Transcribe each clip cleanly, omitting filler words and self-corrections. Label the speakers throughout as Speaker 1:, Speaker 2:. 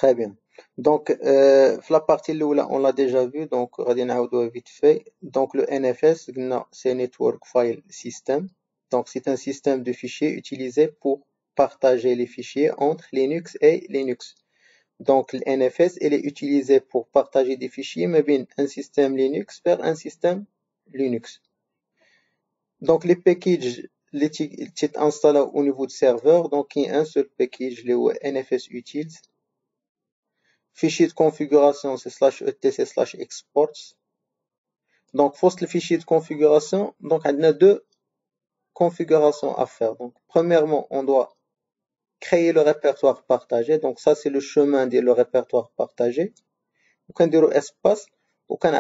Speaker 1: Très bien. Donc, la partie là, on l'a déjà vu, donc, غادي نعاودوها vite fait. Donc, le NFS, c'est Network File System. Donc, c'est un système de fichiers utilisé pour partager les fichiers entre Linux et Linux. Donc, le NFS, il est utilisé pour partager des fichiers, mais bien un système Linux vers un système Linux. Donc, les packages, les titres installés au niveau de serveur, donc, il y a un seul package, le NFS utils. Fichier de configuration, c'est /etc/exports. Donc, pour le fichier de configuration, donc, on a deux configurations à faire. Donc, premièrement, on doit créer le répertoire partagé. Donc, ça, c'est le chemin de le répertoire partagé. On peut dire espace, on peut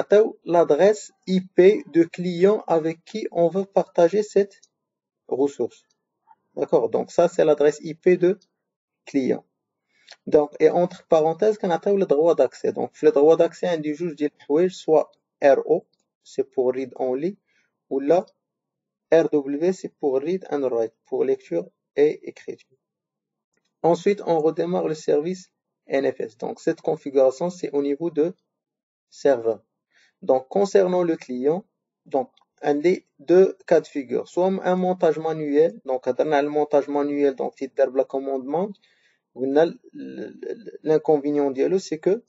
Speaker 1: l'adresse IP de client avec qui on veut partager cette ressource. D'accord? Donc, ça, c'est l'adresse IP de client. Donc, et entre parenthèses, on a le droit d'accès. Donc, le droit d'accès, on dit juste soit RO, c'est pour read only, ou là, RW, c'est pour read and write, pour lecture et écriture. Ensuite, on redémarre le service NFS. Donc, cette configuration, c'est au niveau de serveur. Donc, concernant le client, donc, un des deux cas de figure, soit un montage manuel, donc, le montage manuel, donc, c'est la commande mount. L'inconvénient dialo, c'est que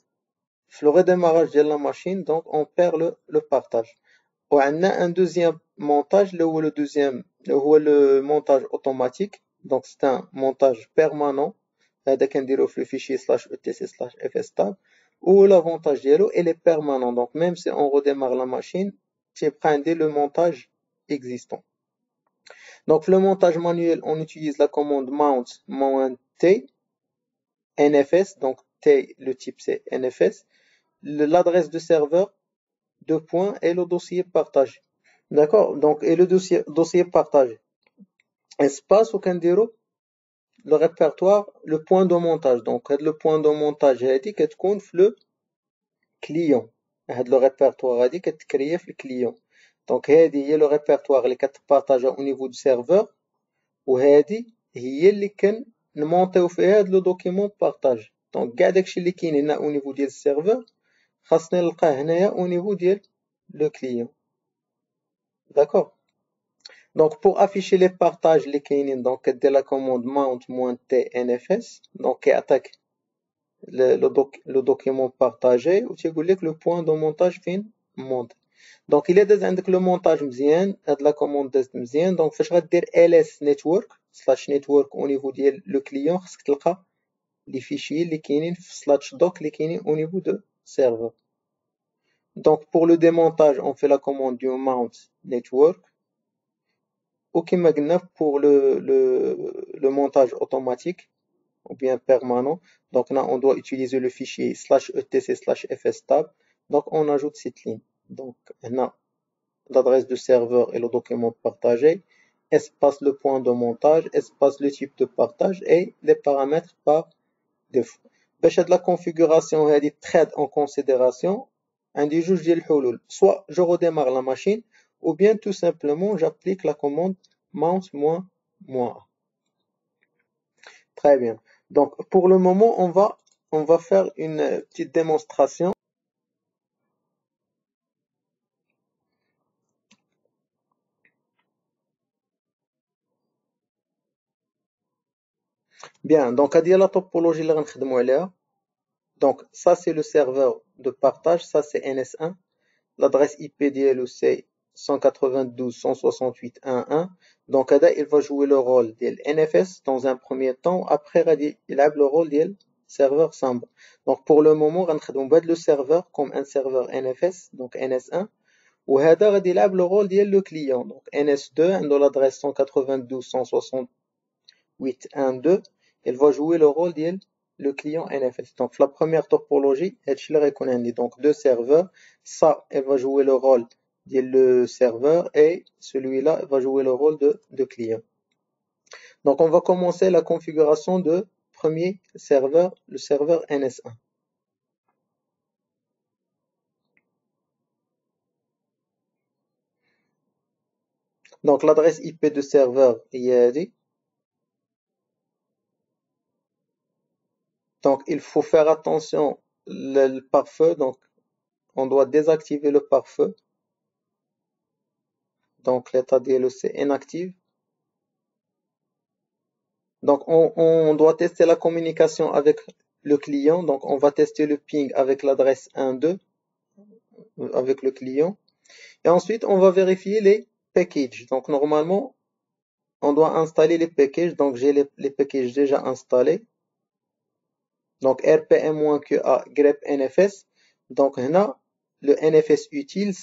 Speaker 1: le redémarrage de la machine, donc on perd le partage. On a un deuxième montage, le montage automatique, donc c'est un montage permanent, avec un le fichier /etc/fstab, où l'avantage dialo, il est permanent. Donc même si on redémarre la machine, tu prends le montage existant. Donc le montage manuel, on utilise la commande mount-t NFS, donc T, le type c'est NFS, l'adresse de serveur, deux points, et le dossier partagé. D'accord? Donc, et le dossier partagé. Espace ou candiro, le répertoire, le point de montage. Donc, le point de montage, il dit que le client. Le répertoire, il dit que tu crées le client. Donc, il y a le répertoire, les quatre partages au niveau du serveur, ou il y a les qui نمونطيو فيها le document partage. Donc, كاع داكشي اللي كاين هنا au niveau ديال السيرفر خاصنا نلقاه هنايا au niveau ديال le client. D'accord? Donc, pour afficher les partages les كاينين, donc دير la commande mount-t nfs, donc qui attaque le document partagé, ou تيقول لك le point de montage فين monte. Donc, il y a عندك le montage مزيان, هاد la commande دازت مزيان, donc فاش غدير ls network au niveau ديال le client, خاصك تلقى les fichiers اللي كاينين في /doc اللي كاينين au niveau de serveur. Donc, pour le démontage, on fait la commande du mount network. Ou كما قلنا pour le montage automatique ou bien permanent. Donc là, on doit utiliser le fichier /etc/fstab. Donc, on ajoute cette ligne. Donc, on a l'adresse de serveur et le document partagé, espace le point de montage, espace le type de partage et les paramètres par défaut. باش هاد la configuration هادي تخاد en considération, عندي جوج ديال الحلول. Soit je redémarre la machine, ou bien tout simplement j'applique la commande mount-. Très bien. Donc pour le moment, on va faire une petite démonstration. Bien, donc هذه la topologie اللي غنخدموا عليها. Donc ça c'est le serveur de partage, ça c'est NS1. L'adresse IP ديالو c'est 192.168.1.1. Donc il va jouer le rôle de NFS dans un premier temps. Après il a le rôle de serveur Samba. Donc pour le moment, on va le serveur comme un serveur NFS, donc NS1. Ou غادي يلعب le rôle de le client. Donc NS2 dans l'adresse 192.168.1.2. Il va jouer le rôle de le client NFS. Donc la première topologie, donc deux serveurs. Ça, elle va jouer le rôle le serveur et celui-là va jouer le rôle de client. Donc on va commencer la configuration de premier serveur, le serveur NS1. Donc l'adresse IP de serveur est Donc, il faut faire attention le pare-feu. Donc, on doit désactiver le pare-feu. Donc, l'état DLE, c'est inactive. Donc, on doit tester la communication avec le client. Donc, on va tester le ping avec l'adresse 1.2 avec le client. Et ensuite, on va vérifier les packages. Donc, normalement, on doit installer les packages. Donc, j'ai les packages déjà installés. Donc, rpm-qa grep nfs. Donc, là, le nfs utils,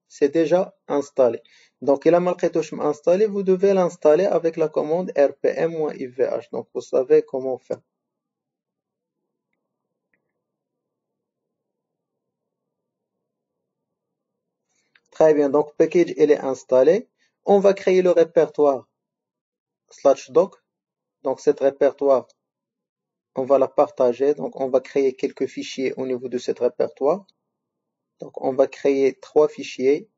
Speaker 1: c'est déjà installé. Donc, il a mal installé, vous devez l'installer avec la commande rpm-ivh. Donc, vous savez comment faire. Très bien, donc package il est installé. On va créer le répertoire /doc. Donc cet répertoire, on va la partager. Donc on va créer quelques fichiers au niveau de cet répertoire. Donc on va créer 3 fichiers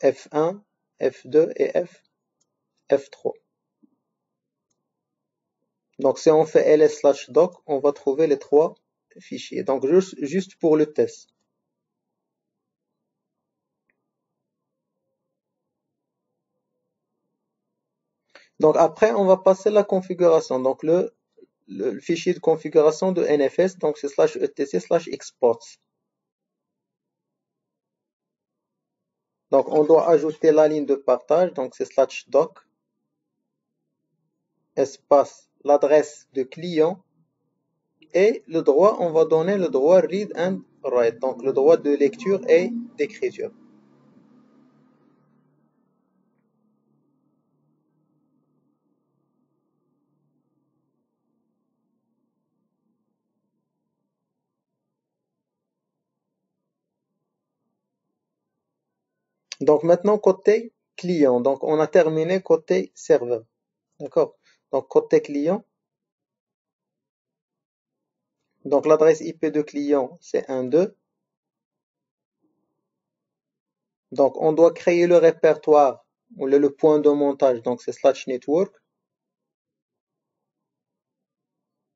Speaker 1: F1, F2 et F3. Donc si on fait ls/doc, on va trouver les 3 fichiers. Donc juste pour le test. Donc après, on va passer la configuration. Donc le fichier de configuration de NFS, donc c'est /etc/exports. Donc on doit ajouter la ligne de partage, donc c'est /doc, espace, l'adresse de client, et le droit, on va donner le droit read and write, donc le droit de lecture et d'écriture. Donc maintenant côté client, donc on a terminé côté serveur, d'accord? Donc côté client, donc l'adresse IP de client c'est 1.2. Donc on doit créer le répertoire ou le point de montage, donc c'est /network.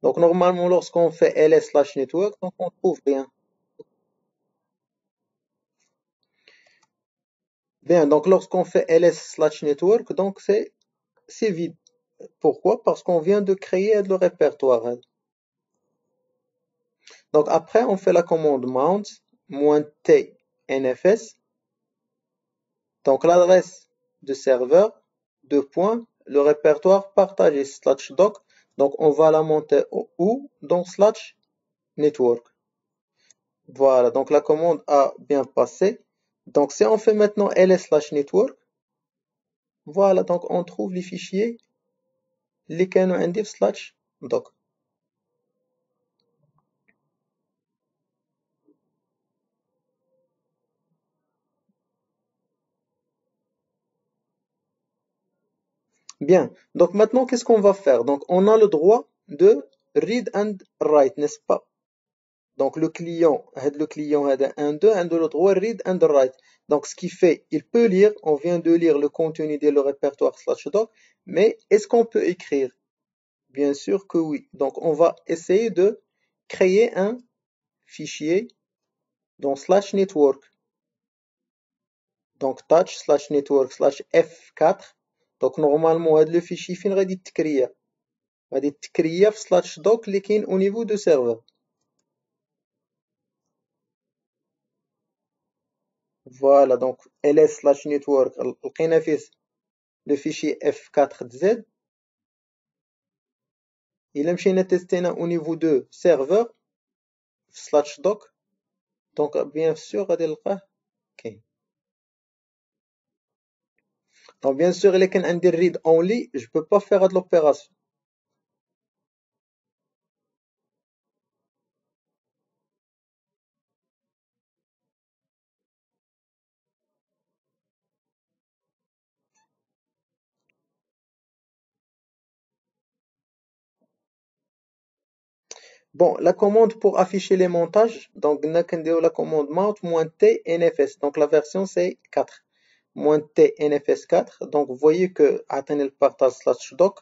Speaker 1: Donc normalement lorsqu'on fait ls/network, donc on trouve rien. Bien, donc lorsqu'on fait ls/network, donc c'est vide. Pourquoi? Parce qu'on vient de créer le répertoire. Donc après, on fait la commande mount -t nfs. Donc l'adresse de serveur, deux points, le répertoire partagé /doc. Donc on va la monter où? Dans /network. Voilà, donc la commande a bien passé. Donc si on fait maintenant ls/network, voilà, donc on trouve les fichiers اللي كانوا عندي في /doc. Bien, donc maintenant qu'est-ce qu'on va faire? Donc on a le droit de read and write, n'est-ce pas? Donc le client a un 2, a le droit read and write. Donc ce qui fait, il peut lire, on vient de lire le contenu de le répertoire /doc, mais est-ce qu'on peut écrire? Bien sûr que oui. Donc on va essayer de créer un fichier dans /network. Donc touch/network/f4. Donc normalement هذا le fichier فين غادي يتكريا؟ غادي يتكريا في /doc اللي كاين au niveau de serveur. Voilà, donc ls/network لقينا فيه le fichier f4z. إلا مشينا تيستينا au niveau de serveur في /doc. Donc bien sûr غادي نلقاه كاين. Donc bien sûr إلا كان عندي read only, je peux pas faire هاد l'opération. Bon, la commande pour afficher les montages, donc on a la commande mount -t nfs, donc la version c'est 4. -t nfs 4, donc vous voyez que atteindre le partage /doc,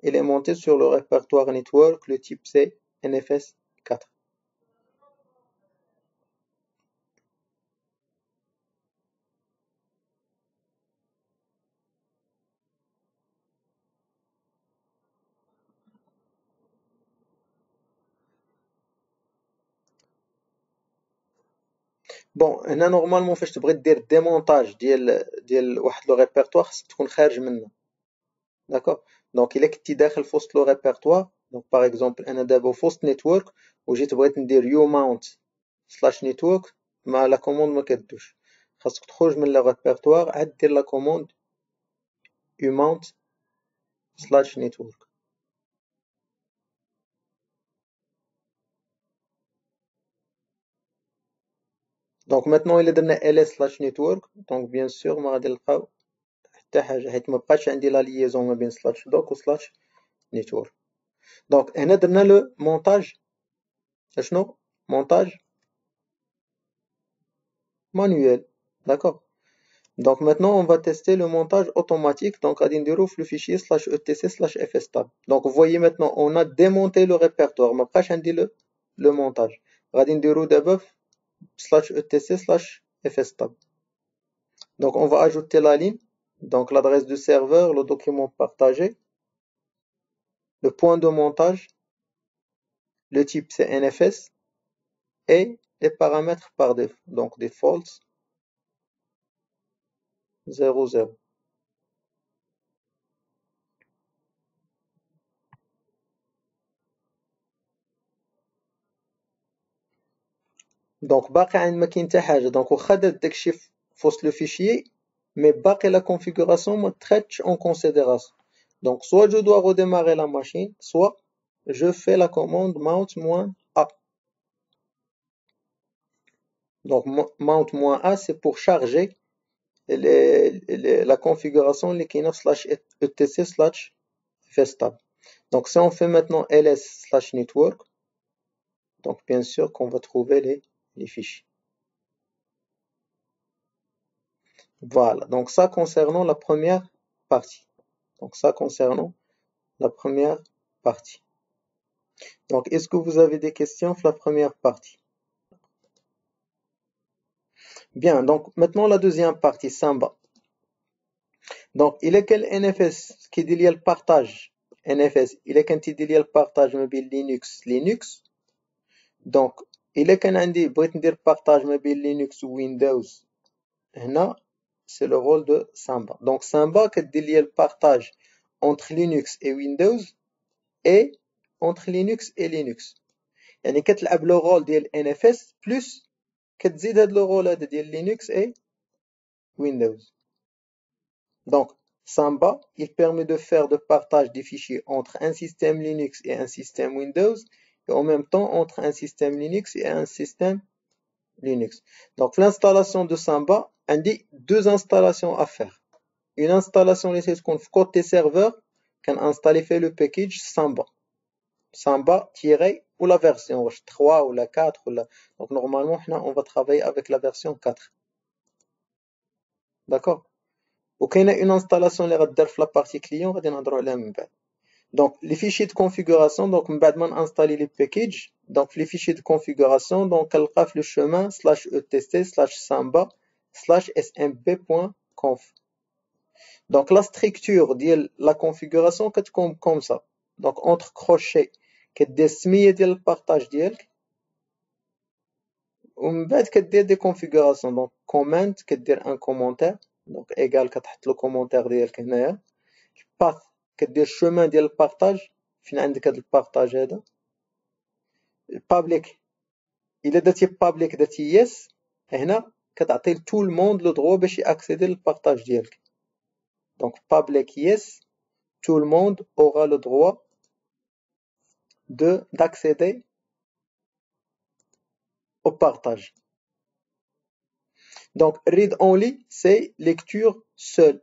Speaker 1: il est monté sur le répertoire network, le type c'est NFS 4. بون هنا نورمالمون فاش تبغي دير ديمونتاج ديال واحد لو ريبرتوار خصك تكون خارج منه. داكوغ دونك الا كنتي داخل في وسط لو ريبرتوار، دونك باغ اكزومبل انا دابا في وسط نيتورك وجيت بغيت ندير يو ماونت سلاش نيتورك، مع لا كوموند ما كدوش، خاصك تخرج من لو ريبرتوار عاد دير لا كوموند يو ماونت سلاش نيتورك. دونك ميتنون الا درنا ls سلاش نيتورك، دونك بيان سور ما غادي نلقاو حتى حاجه، حيت ما بقاش عندي لا ليزون ما بين سلاش دوك و سلاش نيتورك. دونك هنا درنا لو مونتاج شنو مونتاج manuel. D'accord. Donc maintenant on va tester le montage automatique. Donc غادي نديرو في le fichier /etc/fstab. Donc vous voyez maintenant on a démonté le répertoire, ما بقاش عندي le montage. غادي نديرو دابا /etc/fstab. Donc on va ajouter la ligne, donc l'adresse du serveur, le document partagé, le point de montage, le type c'est NFS et les paramètres par défaut, donc default 00. دونك باقي عند ما كاين حتى حاجه، دونك واخا دات داكشي في وسط لو فيشيي مي باقي لا configuration ما تخاتش اون considération. Donc soit je dois redémarrer la machine, soit je fais la commande mount-a. Donc mount-a c'est pour charger la configuration اللي كاينه /etc/fstab. Donc si on fait maintenant ls/network, donc bien sûr qu'on va trouver les fichiers. Voilà, donc ça concernant la première partie. Donc ça concernant la première partie. Donc est-ce que vous avez des questions sur la première partie? Bien, donc maintenant la deuxième partie, Samba. Donc il est quel NFS qui dit le partage NFS, il est quand il dit le partage mobile Linux. Donc il est quand عندي بغيت ندير partage mobile Linux ou Windows. هنا c'est le rôle de Samba. Donc Samba كدير le partage entre Linux et Windows et entre Linux et Linux. يعني كتلعب لو رول ديال NFS plus كتزيد هاد لو رول هذا ديال Linux et Windows. Donc Samba, il permet de faire de partage des fichiers entre un système Linux et un système Windows et en même temps entre un système Linux et un système Linux. Donc l'installation de Samba, on dit deux installations à faire. Une installation laissée côté serveur, qu'on installe fait le package Samba. Samba ou la version 3 ou la 4 ou la... Donc normalement on va travailler avec la version 4. D'accord. وكاينه une installation اللي غدار في la partie client غادي نهضروا عليها من بعد. Donc les fichiers de configuration, donc من بعد ما installer les packages, donc les fichiers de configuration, donc كنلقى في le chemin /etc/samba/smb.conf. Donc la structure ديال la configuration كتكون comme ça. Donc entre crochets كدير السميه ديال البارطاج ديالك ومن بعد كدير دي configuration. donc comment كدير un commentaire, donc égal كتحط le commentaire ديالك هنايا. path كدير chemin ديال البارطاج فين عندك هاد البارطاج هذا. public الا درتي public درتي yes هنا كتعطي tout le monde le droit باش ياكسيدي للبارطاج ديالك. donc public yes, tout le monde aura le droit d'accéder au partage. Donc read only c'est lecture seule.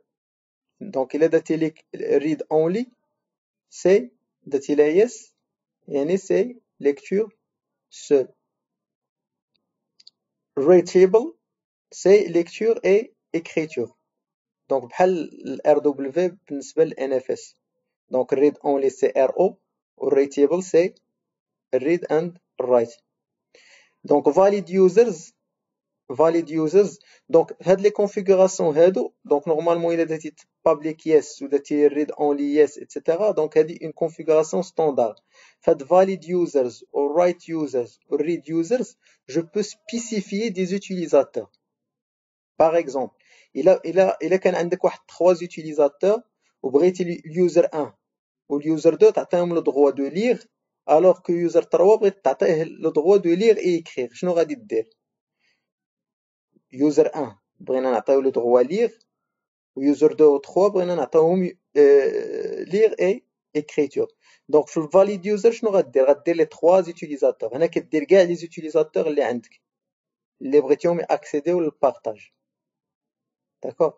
Speaker 1: donc il est درتي read only c'est درتي لا yes يعني c'est lecture seule. readable c'est lecture et écriture. donc بحال RW بالنسبة ل NFS. donc read only c'est RO و readable c'est read and write. Donc valid users donc هاد les configurations هادو donc normalement il درتي public yes ou درتي read only yes etc. donc هادي une configuration standard. فهاد valid users ou write users ou read users je peux spécifier des utilisateurs. Par exemple il a كان عندك واحد 3 utilisateurs وبغيتي اليوزر 1 واليوزر 2 تعطيهم لو droit de lire alors que user 3 بغيت تعطيه لو droit de lire et écrire. شنو غادي دير؟ user 1 بغينا نعطيو لو droit lire و user 2 و 3 بغينا نعطيوهم lire et écriture. donc في الفاليد يوزر شنو غدير؟ غدير لي 3 utilisateurs. هنا كدير كاع لي utilisateurs اللي عندك اللي بغيتيهم ياكسيديو للبارطاج. داكوغ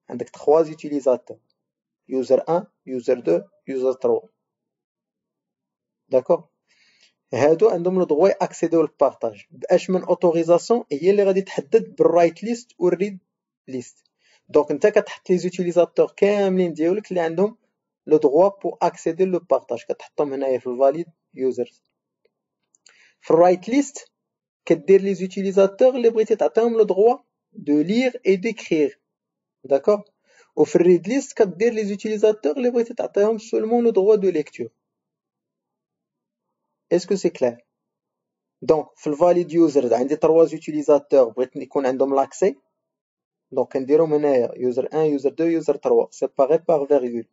Speaker 1: عندك 3 utilisateurs user 1 user 2 user 3. داكوغ هادو عندهم لو droit ياكسيديو للبارطاج باش من اوتوريزاسيون هي اللي غادي تحدد بالرايت ليست والريد ليست. دونك انت كتحط لي زوتيليزاتور كاملين ديالك اللي عندهم لو droit بو اكسيدي لو بارطاج كتحطهم هنايا في الفاليد يوزرز. في الرايت ليست كدير لي زوتيليزاتور اللي بغيتي تعطيهم لو droit دو لير اي ديكرير. داكوغ وفي الريد ليست كدير لي زوتيليزاتور اللي بغيتي تعطيهم سولمون لو droit دو ليكتور. Est-ce que c'est clair? Donc, في الفاليد يوزرز عندي 3 utilisateurs بغيت يكون عندهم لاكسي. دونك كنديرهم هنايا يوزر 1 يوزر 2 يوزر 3 سيباري باغ فيرغول.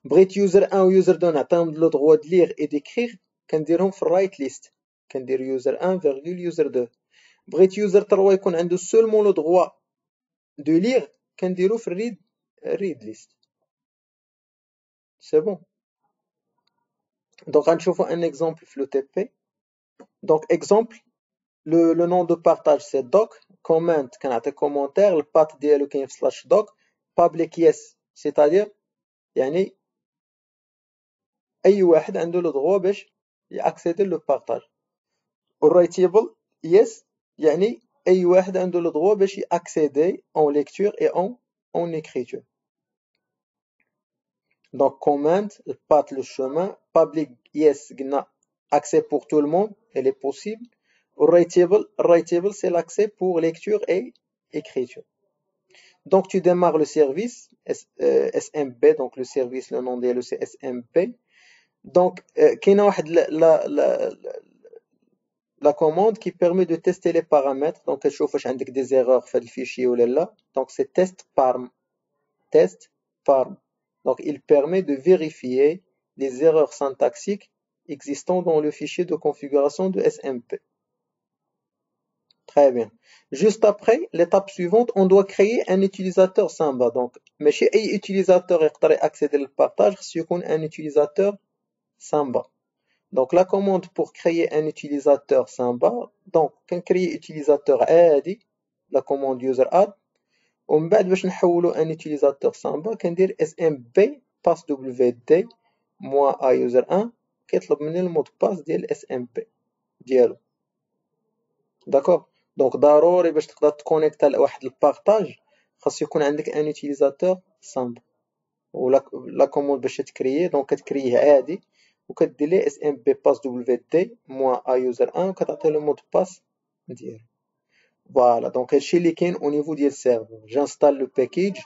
Speaker 1: بغيت يوزر 1 ويوزر 2 نعطيهم لو droit de lire et d'écrire كنديرهم في الرايت ليست. كندير يوزر 1 فيرغول يوزر 2. بغيت يوزر 3 يكون عنده سولمون لو droit de lire كنديرو في الريد ليست. سي بون. دونك غنشوفو ان اكزامبل في لو تي بي. دونك اكزامبل le nom de partage c'est doc comment كنعطي commentaire le path ديالو كاين في /doc public yes c'est-à-dire يعني اي واحد عنده لو droit باش ياكسيدي لو بارطاج. writable yes يعني اي واحد عنده لو droit باش ياكسيدي en lecture et en écriture. donc comment le path le chemin public yes قلنا accès pour tout le monde elle est possible. Writable, c'est l'accès pour lecture et écriture. Donc, tu démarres le service SMB, donc le service, le nom de c'est SMB. Donc, qu'il y a la commande qui permet de tester les paramètres. Donc, elle chauffe avec des erreurs fait le fichier ou là. Donc, c'est test parm. Test parm. Donc, il permet de vérifier les erreurs syntaxiques existant dans le fichier de configuration de SMP. Très bien. Juste après, l'étape suivante, on doit créer un utilisateur Samba. Donc, ماشي أي utilisateur يقدر accéder au partage, c'est un utilisateur Samba. Donc, la commande pour créer un utilisateur Samba, donc, quand créer utilisateur عادي, la commande user add, ومن بعد باش نحولو un utilisateur Samba, كندير smb passwd moi a user 1 كيطلب مني المود باس ديال smp ديالو. داكوغ دونك ضروري باش تقدر تكونيكتا لواحد البارطاج خاص يكون عندك ان يوتيليزاتور سامبل ولا لا كوموند باش تكريي. دونك كتكريه عادي وكدير ليه اس ام بي باس دبليو دي موا ا يوزر 1 وكتعطي له مود باس ديالو. فوالا دونك هادشي اللي كاين او نيفو ديال السيرفر. جانستال لو باكيج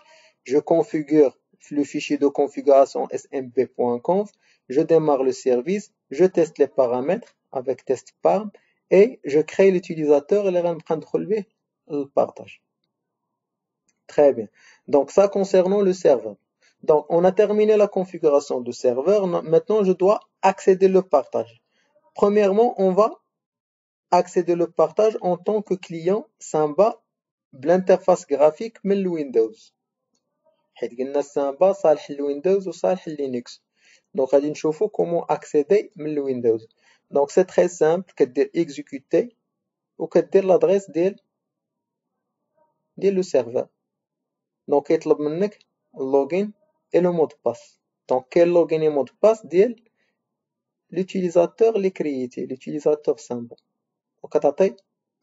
Speaker 1: جو كونفيغور في لو فيشي دو كونفيغوراسيون smb.conf, je démarre le service, je teste les paramètres avec test parm et je crée l'utilisateur et le partage. Très bien. Donc ça concernant le serveur. Donc on a terminé la configuration du serveur. Maintenant je dois accéder au partage. Premièrement, on va accéder au partage en tant que client Samba l'interface graphique من Windows. حيت قلنا Samba صالح للويندوز وصالح للينكس. Donc غادي نشوفوا comment accéder من Windows. Donc c'est très simple, كدير exécuter وكدير l'adresse ديال le serveur. Donc يطلب منك login et le mot de passe. Donc quel login et mot de passe ديال l'utilisateur اللي كرييتي l'utilisateur Samba. وكتعطي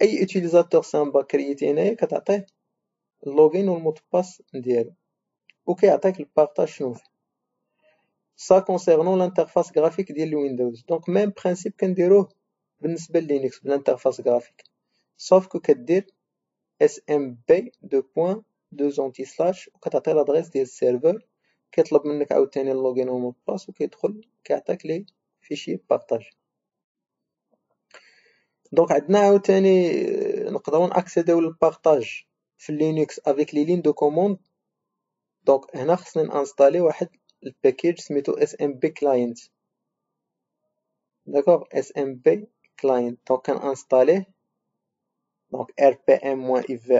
Speaker 1: اي utilisateur Samba كرييتي هنايا كتعطيه اللوغين والمود باس ديالو وكيعطيك البارطاج شنو فيه. ça concernant l'interface graphique ديال Windows. Donc même principe كنديروه بالنسبة للينكس بالانترفاس graphique. Sauf que كدير smb deux anti-slash وكتعطي l'adresse ديال السيرفر كيطلب منك عاوتاني اللوغين و المود باس وكيدخل كيعطيك لي فيشي بارطاج. دونك عندنا عاوتاني نقدروا ناكسيديو للبارطاج في لينكس افيك لي لين دو كوموند. دونك هنا خصني نانستالي واحد الباكيج سميتو smb client. داكوغ smb client دونك كنانستاليه دونك rpm-ivh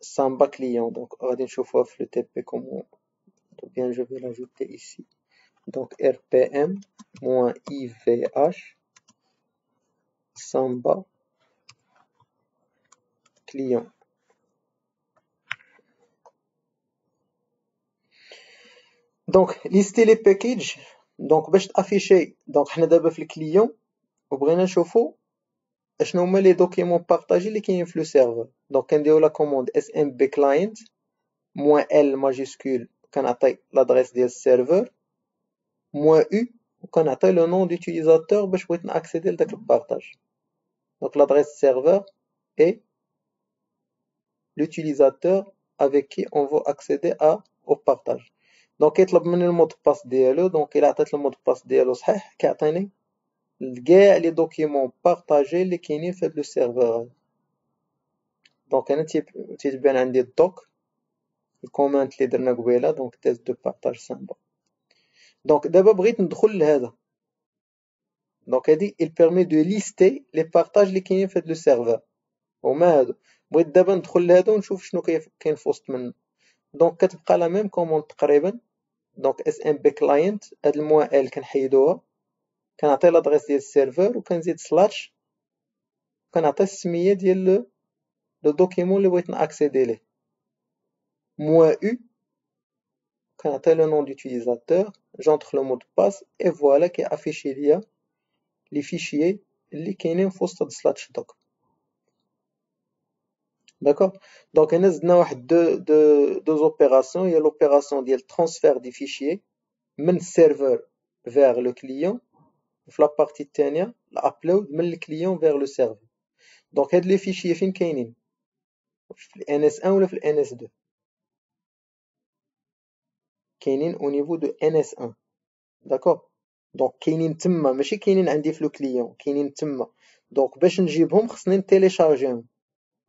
Speaker 1: samba client. دونك غادي نشوفوها في لو تي بي كومون bien je vais l'ajouter ici. Donc rpm-ivh samba client. Donc lister les packages. Donc باش تافيشي دونك حنا دابا في الكليون وبغينا نشوفو اشنو هما لي دوكيمون بارطاجي اللي كاينين في لو سيرفر. دونك كنديرو لا كوموند smb client -l ماجيسكول كنعطي لادريس ديال السيرفر -u وكنعطي لو نون ديوتيليزاتور باش بغيت ناكسيدي لداك البارطاج. دونك l'adresse serveur et l'utilisateur avec qui on veut accéder au partage. Donc كيطلب مني المود باس ديالو. دونك الا عطيت المود باس ديالو صحيح كيعطيني كاع لي دوكيمون بارطاجي اللي كاينين في هاد لو سيرفور. دونك انا تيبان عندي الدوك الكوماند اللي درنا قبيله دونك تيست دو بارطاج سامبا. دونك دابا بغيت ندخل لهذا. دونك هادي il permet de lister les partages اللي كاينين في هاد لو سيرفور هما هادو. بغيت دابا ندخل لهذا ونشوف شنو كاين في وسط منه. دونك كتبقى لا ميم كوموند تقريبا. دونك smb client هاد الموال كنحيدوها كنعطي لادريس ديال السيرفر وكنزيد سلاش كنعطي السميه ديال لو دوكيمون اللي بغيت ناكسيدي ليه -u كنعطي لو نون ديوتيليزاتور جونطخ لو مود باس اي فوالا كيافيشي ليا لي فيشيي اللي كاينين في وسط هاد سلاش دوك. D'accord. Donc, on a deux opérations. Il y a l'opération de transfert des fichiers من serveur vers le client. في la partie الثانية l'upload من le client vers le serveur. Donc, هاد les fichiers فين كاينين؟ في NS1 ولا في NS2؟ كاينين au niveau de NS1. D'accord. Donc, كاينين تما ماشي كاينين عندي في le client كاينين تما. Donc, باش نجيبهم خصني نتيليشارجيهم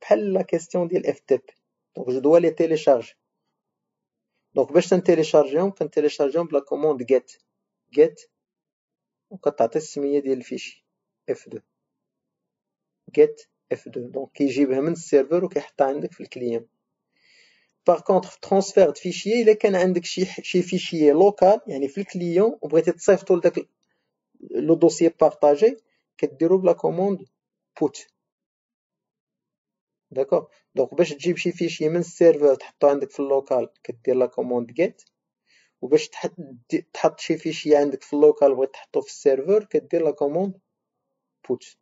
Speaker 1: بحال la question ديال FTP. Donc, je dois les télécharger. دونك باش تنتيليشارجيهم كنتيليشارجيهم بلا كوموند get وكتعطي السميه ديال الفيشي f2 get f2. دونك كيجيبها من السيرفر وكيحطها عندك في الكليون. باغ كونطخ في ترانسفير د فيشي الا كان عندك شي فيشي لوكال يعني في الكليون وبغيتي تصيفطو لداك لو دوسيي بارطاجي كديرو بلا كوموند put. داكوغ. دونك باش تجيب شي فيشي من السيرفر تحطو عندك في اللوكال كدير لا كوموند get وباش تحط شي فيشي عندك في اللوكال بغيت تحطو في السيرفر كدير لا كوموند put.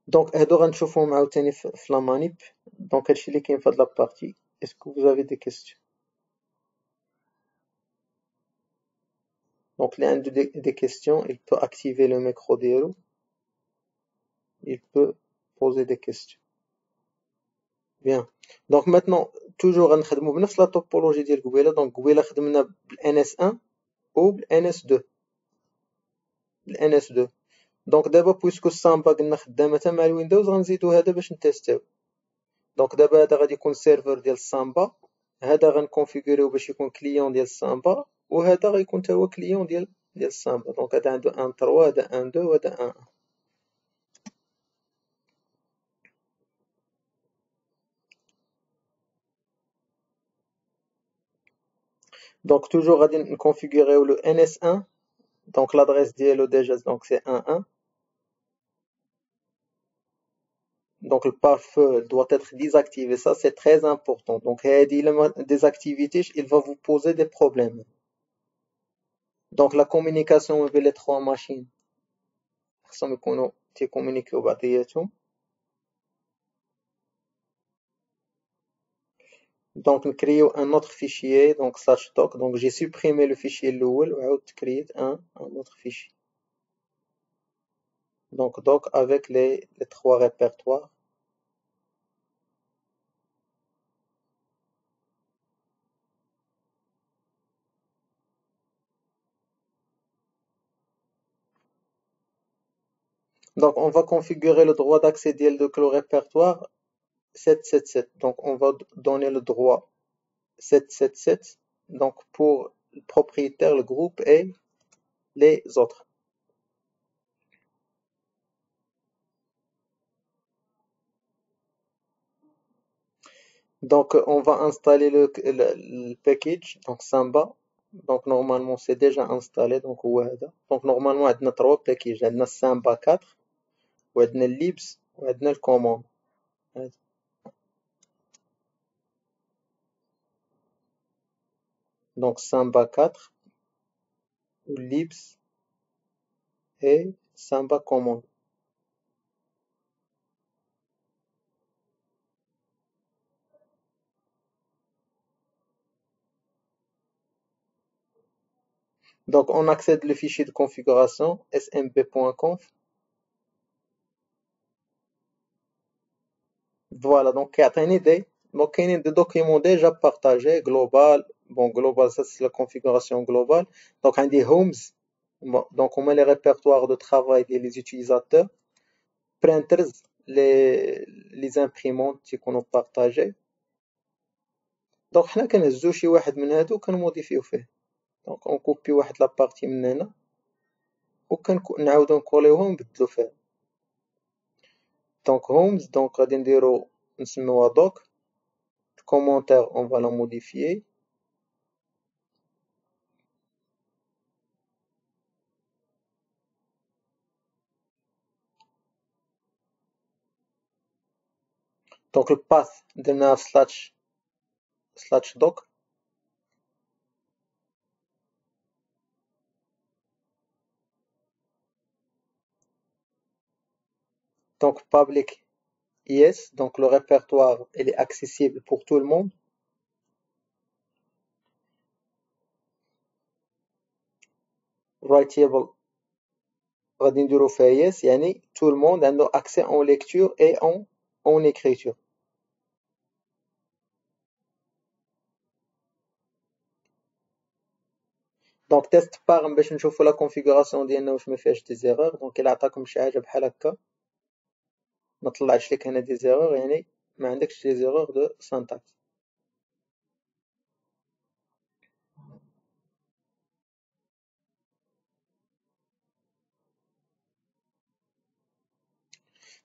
Speaker 1: دونك هادو غنشوفوهم عاوتاني في لا مانيب. دونك هادشي اللي كاين في هاد لابارتي. اسكو vous avez des questions؟ دونك اللي عنده des questions il peut activer le micro ديالو il peut poser des questions. Bien. دونك maintenant toujours غنخدمو بنفس لا توبولوجي ديال قبيله. دونك قبيله خدمنا بال NS1 و بال NS2 دونك دابا بويسكو السامبا قلنا خدامه حتى مع الويندوز غنزيدو هذا باش نتيستيو. دونك دابا هذا غادي يكون سيرفر ديال السامبا هذا غنكونفيغوريو باش يكون كليون ديال السامبا وهذا غيكون حتى هو كليون ديال السامبا. دونك هذا عنده 1 3 هذا 1 2 وهذا 1 1. دونك توجور غادي نكونفيغوريو لو NS1. دونك l'adresse ديالو ديجا دونك سي 1 1. Donc le pare-feu doit être désactivé, ça c'est très important. Donc des activités, il va vous poser des problèmes. Donc la communication avec les trois machines, خصهم يكونوا تيكومونيكيو بعضياتهم. Donc نكريو un autre fichier donc slash doc donc j'ai supprimé le fichier الاول وعاودت créé un autre fichier donc doc avec les trois répertoires. Donc on va configurer le droit d'accès ديال دوك le répertoire 777 donc on va donner le droit 777 donc pour le propriétaire, le groupe et les autres. Donc on va installer le package donc Samba donc normalement c'est déjà installé donc هو هذا donc normalement عندنا trois packages عندنا Samba 4 وعندنا libs وعندنا الكوموند. Donc Samba 4 libs et Samba commande. Donc on accède le fichier de configuration smp.conf. Voilà, donc il y a une idée. Donc il y a des documents déjà partagés, global. Bon, global, ça c'est la configuration globale. Donc on a des homes. Bon, donc on met les répertoires de travail des utilisateurs. Printers, les imprimantes qu'on a partagées. Donc حنا كنهزو شي واحد من هادو كنموديفيو فيه. Donc on copie واحد la partie من هنا وكنعاودو نكوليوهم ونبدلو فيه. Donc homes donc غادي نديرو نسميوها doc. Commentaire on va la modifier. Donc le path درنا slash doc. Donc public yes donc le répertoire il est accessible pour tout le monde. Writable غادي نديرو فيها yes يعني tout le monde عنده accès en lecture et en écriture. دونك تيست باغ باش نشوفو لا كونفيغوراسيون ديالنا واش ما فيهاش دي زيرور دونك الا عطاكم شي حاجه بحال هكا ما طلعش لك هنا دي زيرور يعني ما عندكش دي زيرور دو سانتاكس.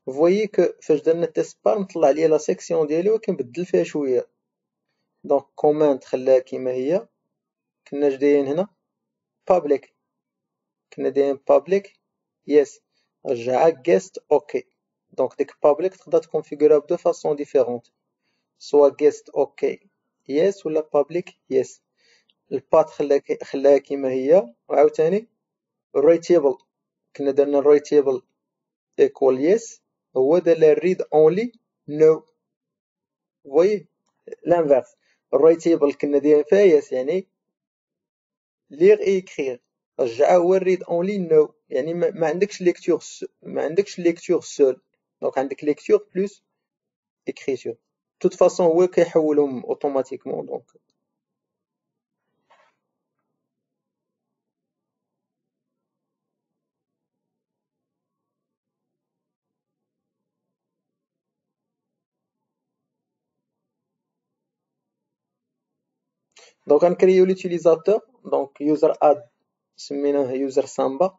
Speaker 1: فويي كو فاش درنا تيست بار طلع لي لا سيكسيون ديالي ولكن بدل فيها شويه. دونك كوماند خلاها كيما هي كنا جايين هنا public كنا دايرين public yes رجعها guest ok دونك ديك public تقدر تكونفيغورها بدو فاصون ديفيرونت سوا guest ok yes ولا public yes. البات خلاها كيما هي وعاوتاني الريتيبل كنا درنا الريتيبل equal yes هو دار لها read only no فوي l'inverse الريتيبل كنا دايرين فيها yes يعني lire et écrire رجعها هو read only no يعني ما عندكش ليكتور ما عندكش ليكتور سول دونك عندك ليكتور بلس écriture de toute façon هو كيحولهم اوتوماتيكمون دونك. دونك غنكريو لوتيليزاتور دونك يوزر اد سميناه يوزر سامبا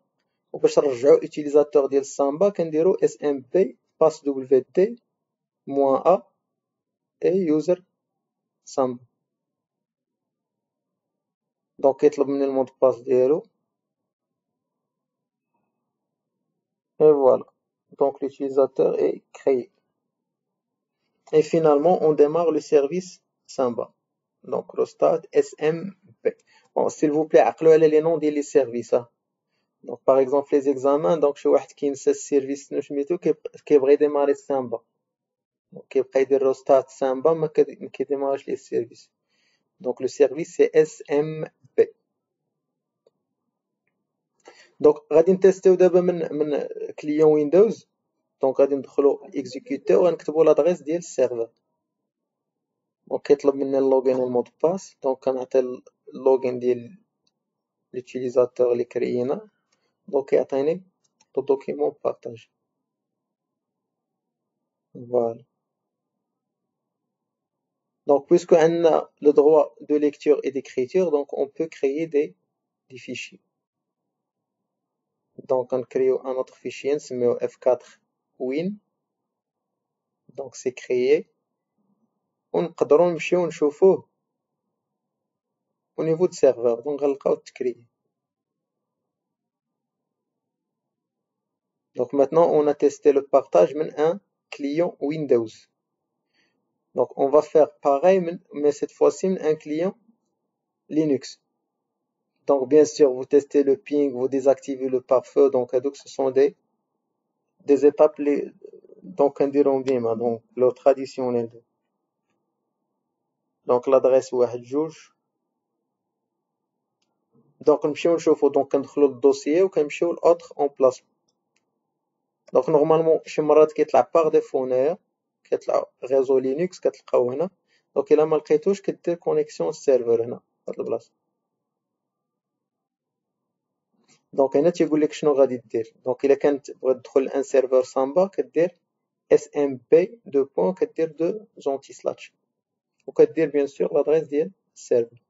Speaker 1: وباش نرجعو اوتيليزاتور ديال سامبا كنديرو اس ام بي باس دبليو دي موان ا اي يوزر سامبا دونك يطلب مني المود باس ديالو et voilà donc l'utilisateur est créé et finalement on démarre le service Samba donc le start SMP. Bon s'il vous plaît عقلوا على les noms ديال les services. Donc par exemple les examens donc شي واحد كينسى السيرفيس شنو سميتو كيبغي يديماري Samba دونك كيبقى يدير روستارت سامبا ما كيديمارش ليه السيرفيس. دونك لو سيرفيس سي اس ام بي. دونك غادي نتيستيو دابا من كليون ويندوز. دونك غادي ندخلو اكزيكوتور وغنكتبو لادريس ديال السيرفر. دونك كيطلب منا اللوغين والمود باس. دونك كنعطي اللوغين ديال لوتيليزاتور اللي كريينا. دونك كيعطيني لو دوكيمون بارطاج. فوالا. Donc, puisqu'on a le droit de lecture et d'écriture, donc on peut créer des fichiers. Donc, on crée un autre fichier, c'est F4 win. Donc, c'est créé. On peut نمشيو au niveau du serveur. Donc, on va créer. Donc, maintenant, on a testé le partage من un client Windows. Donc, on va faire pareil, mais cette fois-ci, un client Linux. Donc, bien sûr, vous testez le ping, vous désactivez le pare-feu. Donc, ce sont des étapes donc نديرهم ديما. Donc, le traditionnel. Donc, l'adresse واحد جوج. Donc, نمشيو نشوفو. Donc, كندخلو للدوسيي وكنمشيو لأوتر اون بلاسمون. Donc, نورمالمون شي مرات كيطلع باغ ديفو هنايا كيطلع ريزو لينكس كتلقاو هنا. دونك الا ما لقيتوش كدير كونيكسيون سيرفر هنا في هاد البلاصه. دونك هنا تيقول لك شنو غادي دير. دونك الا كانت بغيت تدخل لان سيرفر سامبا كدير اس ام بي دو بوين كدير دو زونتي سلاتش وكدير بيان سور لادريس ديال السيرفر.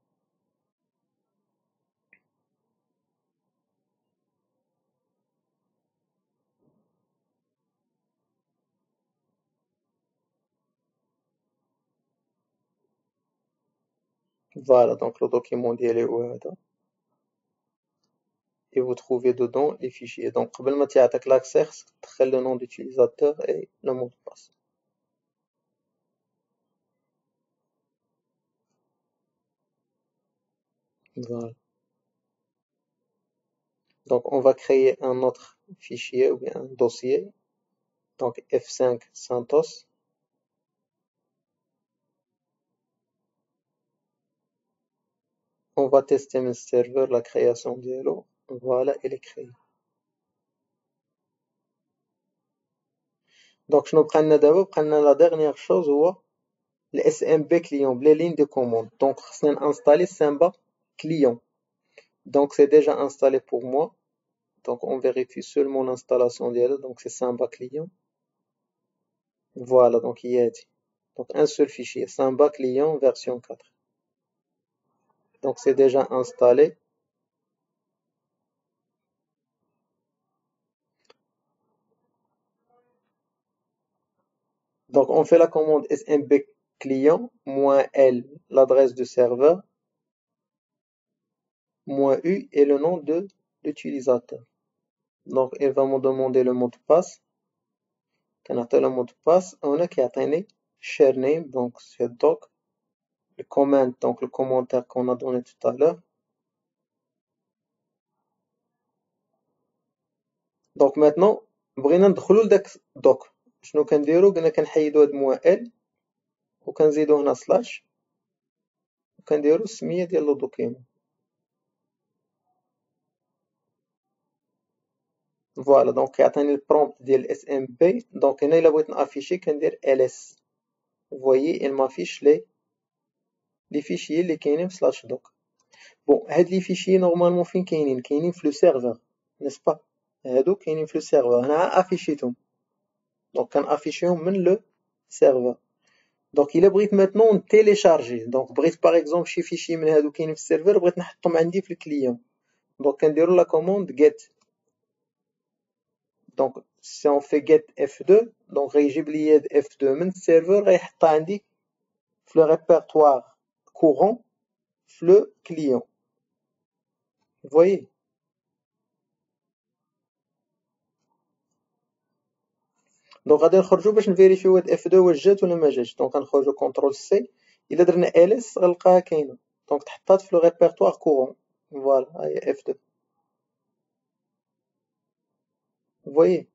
Speaker 1: Voilà, donc le document ديالي هو هذا. Et vous trouvez dedans les fichiers. Donc, قبل ما تعطيك l'accès خصك تدخل le nom d'utilisateur et le mot de passe. Voilà. Donc, on va créer un autre fichier ou bien un dossier. Donc, F5 Santos. On va tester le serveur, la création dialo. Voilà, elle est créée. Donc, je nous prends d'abord, la dernière chose, le SMB client, les lignes de commande. Donc, on va installer Samba client. Donc, c'est déjà installé pour moi. Donc, on vérifie seulement l'installation dialo. Donc, c'est Samba client. Voilà, donc il y a dit. Donc, un seul fichier, Samba client version 4. Donc, c'est déjà installé. Donc, on fait la commande SMB client, -L, l'adresse du serveur, -U et le nom de l'utilisateur. Donc, il va me demander le mot de passe. Quand on a le mot de passe, on a qui a share name, donc c'est doc, le comment, donc le commentaire qu'on a donné tout à l'heure. Donc, maintenant, بغينا ندخلو لداك doc. شنو كنديرو؟ قلنا كنحيدو هاد -L وكنزيدو هنا سلاش وكنديرو السمية ديال لو دوكيمون. فوالا دونك كيعطيني البرومبت ديال اس ام بي. دونك هنا الا بغيت نافيشي كندير ls. فوايي il m'affiche لي فيشيي اللي كاينين في سلاش دوك. بون هاد لي فيشيي نورمالمون فين كاينين في لو سيرفر نيسبا. هادو كاينين في لو سيرفر هنا افيشيتهم. دونك كنافيشيهم من لو سيرفر. دونك الا بغيت ماتنون تيليشارجي. دونك بغيت باغ اكزومبل شي فيشي من هادو كاينين في السيرفر بغيت نحطهم عندي في الكليون. دونك كنديرو لا كوموند get. Donc, si on fait get F2, donc غيجيب لي F2 من السيرفر غيحطها عندي في le répertoire courant في le client. Vous voyez? Donc غادي نخرجو باش نفيريفيو هاد F2 واش جات ولا ما جاتش. دونك غنخرجو كونترول سي. الا درنا ls غنلقاها كاينه. دونك تحطات في le répertoire courant. فوالا ها هي F2. Vous voyez?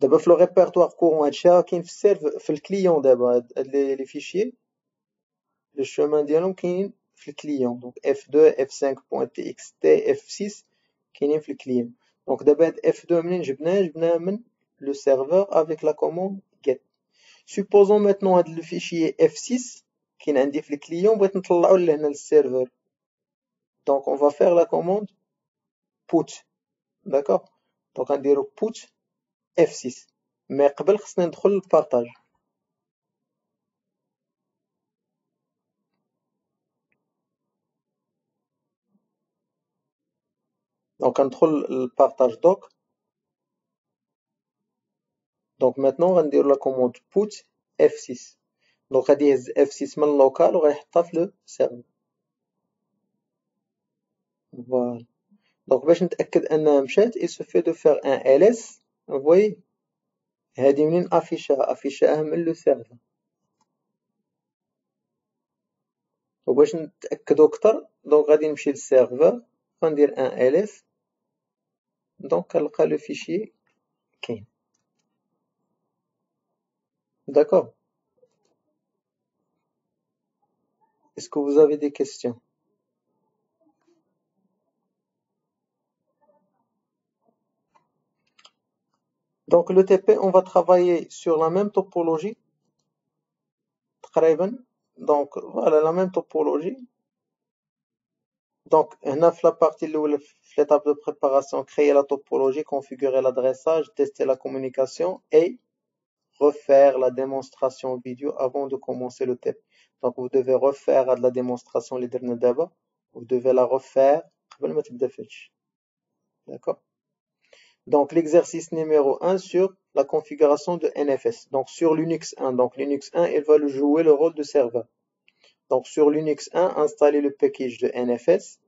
Speaker 1: دابا في لو ريبرتوار كورون هادشي راه كاين في السيرف في الكليون دابا هاد لي فيشيي لو شومان ديالهم كاينين في الكليون دونك f2 f5.txt f6 كاينين في الكليون دونك دابا هاد f2 منين جبناها من لو سيرفور افيك لا كوموند get supposons maintenant هاد لو فيشيي f6 كاين عندي في الكليون بغيت نطلعو لهنا للسيرفور دونك on va faire la commande put d'accord دونك غنديرو put f6 مي قبل خصني ندخل للبارطاج دونك غندخل للبارطاج دوك دونك maintenant غنديرو لا كوموند put f6 دونك غادي يهز f6 من اللوكال وغيحطها في لو سيرفر فوالا دونك باش نتاكد انها مشات il suffit de faire un ls فوي هادي منين افيشاها من لو سيرفر وباش نتاكدو اكثر دونك غادي نمشي للسيرفر غندير ان ls دونك كنلقى لو فيشيي كاين d'accord est-ce que vous avez des questions donc le TP on va travailler sur la même topologie تقريبا donc voilà la même topologie donc هنا في la partie الاولى في l'étape de préparation créer la topologie configurer l'adressage tester la communication et refaire la démonstration vidéo avant de commencer le TP donc vous devez refaire la démonstration اللي درنا دابا vous devez la refaire قبل ما تبدا فهادشي d'accord donc l'exercice numéro 1 sur la configuration de NFS donc sur Linux 1 donc Linux 1 il va jouer le rôle de serveur donc sur Linux 1 installer le package de NFS